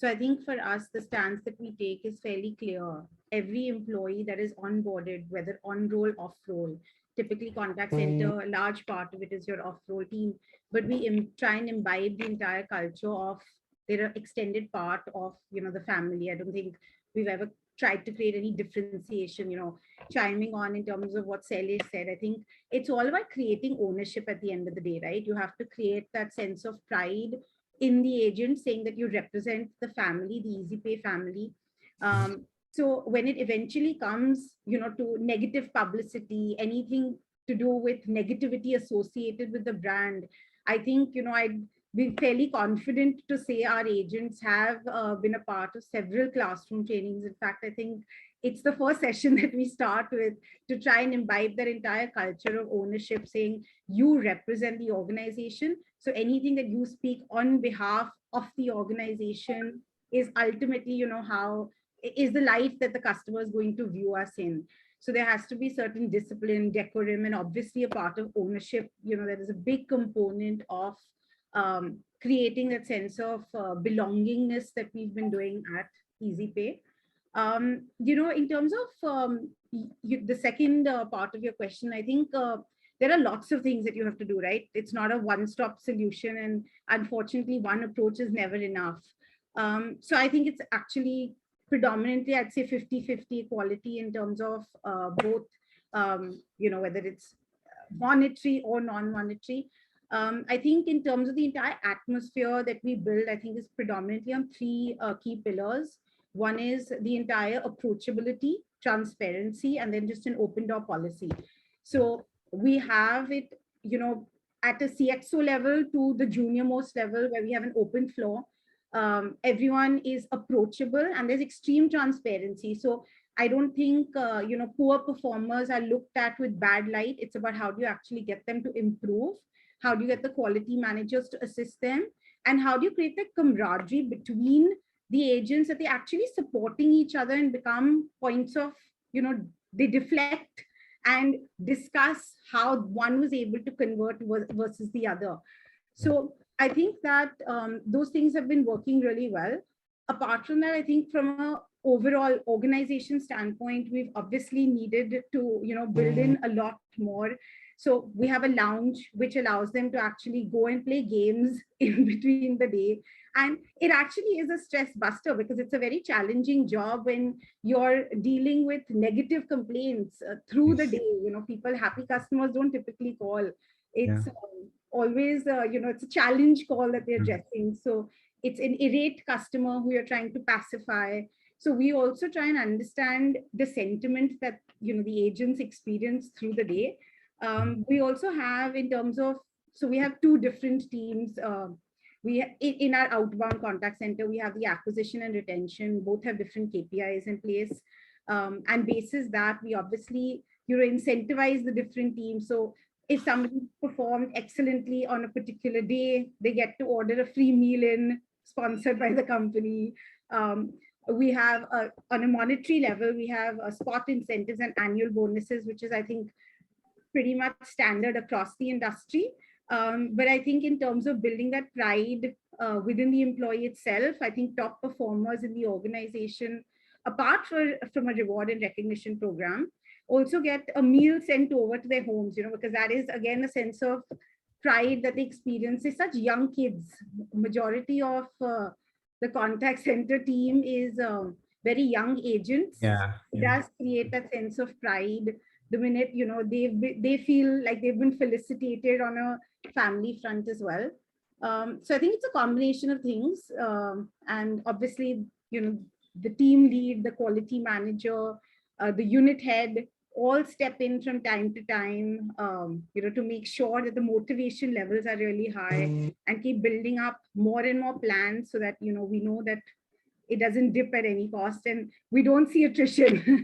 So I think for us, the stance that we take is fairly clear. Every employee that is onboarded, whether on role, off role, typically contact center, a large part of it is your off role team, but we try and imbibe the entire culture of they're an extended part of, the family. I don't think we've ever tried to create any differentiation, chiming on in terms of what Sally said. I think it's all about creating ownership at the end of the day, right? You have to create that sense of pride in the agent, saying that you represent the family, the Easy Pay family. So when it eventually comes, to negative publicity, anything to do with negativity associated with the brand, I think, I'd be fairly confident to say our agents have been a part of several classroom trainings. In fact, I think it's the first session that we start with to try and imbibe that entire culture of ownership, saying you represent the organization. So anything that you speak on behalf of the organization is ultimately, how is the life that the customer is going to view us in. So there has to be certain discipline, decorum, and obviously a part of ownership. There is a big component of creating that sense of belongingness that we've been doing at Easy Pay. In terms of the second part of your question, I think there are lots of things that you have to do, right? It's not a one-stop solution, and unfortunately, one approach is never enough. So I think it's actually predominantly, I'd say 50-50 equality in terms of both, whether it's monetary or non-monetary. I think in terms of the entire atmosphere that we build, I think is predominantly on three key pillars. One is the entire approachability, transparency, and then just an open door policy. So we have it, at a CXO level to the junior most level, where we have an open floor. Everyone is approachable and there's extreme transparency. So I don't think, poor performers are looked at with bad light. It's about how do you actually get them to improve? How do you get the quality managers to assist them? And how do you create that camaraderie between the agents that they're actually supporting each other and become points of, they deflect and discuss how one was able to convert versus the other. So I think that those things have been working really well. Apart from that, I think from an overall organization standpoint, we've obviously needed to, build in a lot more. So we have a lounge which allows them to actually go and play games in between the day. And it actually is a stress buster because it's a very challenging job when you're dealing with negative complaints through the day. People, happy customers don't typically call. It's always, it's a challenge call that they're addressing. So it's an irate customer who you're trying to pacify. So we also try and understand the sentiment that, the agents experience through the day. We also have in terms of, so we have two different teams. In our outbound contact center, we have the acquisition and retention, both have different KPIs in place. And basis that, we obviously, incentivize the different teams. So if somebody performed excellently on a particular day, they get to order a free meal in, sponsored by the company. We have, on a monetary level, we have spot incentives and annual bonuses, which is, I think, pretty much standard across the industry. But I think in terms of building that pride within the employee itself, I think top performers in the organization, apart from a reward and recognition program, also get a meal sent over to their homes, because that is, again, a sense of pride that they experience. They're such young kids. Majority of the contact center team is very young agents. It does create that sense of pride. The minute, they feel like they've been felicitated on a family front as well. So I think it's a combination of things. And obviously, the team lead, the quality manager, the unit head, all step in from time to time, to make sure that the motivation levels are really high and keep building up more and more plans so that, we know that it doesn't dip at any cost and we don't see attrition.